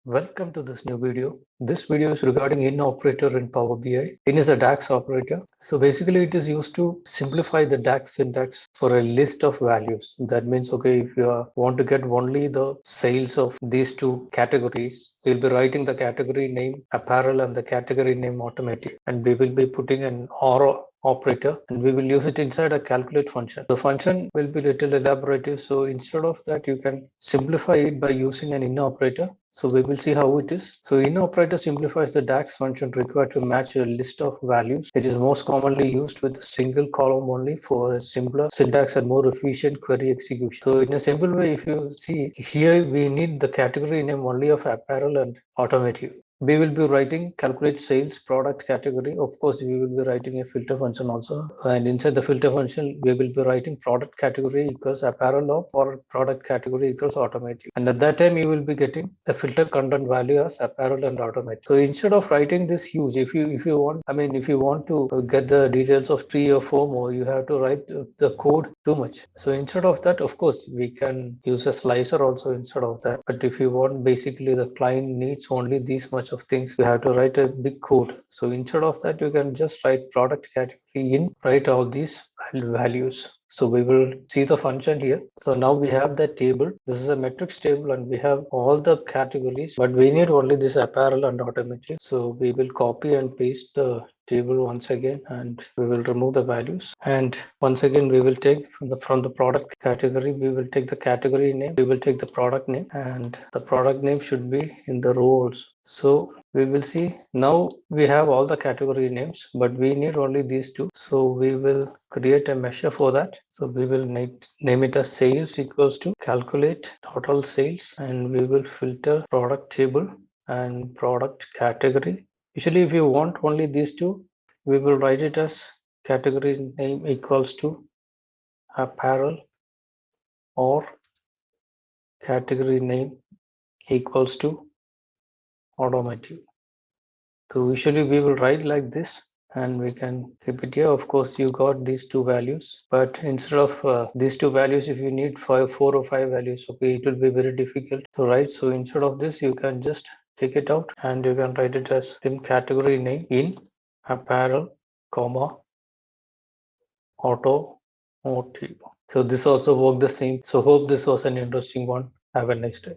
Welcome to this new video. This video is regarding in operator in Power BI. In is a DAX operator. So basically it is used to simplify the DAX syntax for a list of values. That means, okay, if you want to get only the sales of these two categories, we'll be writing the category name apparel and the category name automatic. And we will be putting an or operator and we will use it inside a calculate function. The function will be little elaborative, so instead of that you can simplify it by using an in operator. So we will see how it is. So in operator simplifies the DAX function required to match a list of values. It is most commonly used with a single column only for a simpler syntax and more efficient query execution. So in a simple way, if you see here, we need the category name only of apparel and automotive. We will be writing calculate sales product category. Of course, we will be writing a filter function also. And inside the filter function, we will be writing product category equals apparel or product category equals automotive. And at that time, you will be getting the filter content value as apparel and automotive. So instead of writing this huge, if you want to get the details of 3 or 4 more, you have to write the code too much. So instead of that, of course, we can use a slicer also instead of that. But if you want basically the client needs only these much of things, you have to write a big code. So instead of that, you can just write product category in, write all these values. So we will see the function here. So now we have the table. This is a metrics table and we have all the categories, but we need only this apparel and automotive. So we will copy and paste the table once again and we will remove the values, and once again we will take from the product category, we will take the category name, we will take the product name, and the product name should be in the rows. So we will see now we have all the category names, but we need only these two. So we will create a measure for that. So we will name it as sales equals to calculate total sales, and we will filter product table and product category. Usually if you want only these two, we will write it as category name equals to apparel or category name equals to automotive. So usually we will write like this and we can keep it here. Of course, you got these two values, but instead of these two values, if you need 4 or 5 values, okay, it will be very difficult to write. So instead of this, you can just take it out and you can write it as in category name in apparel, comma, automotive. So this also worked the same. So hope this was an interesting one. Have a nice day.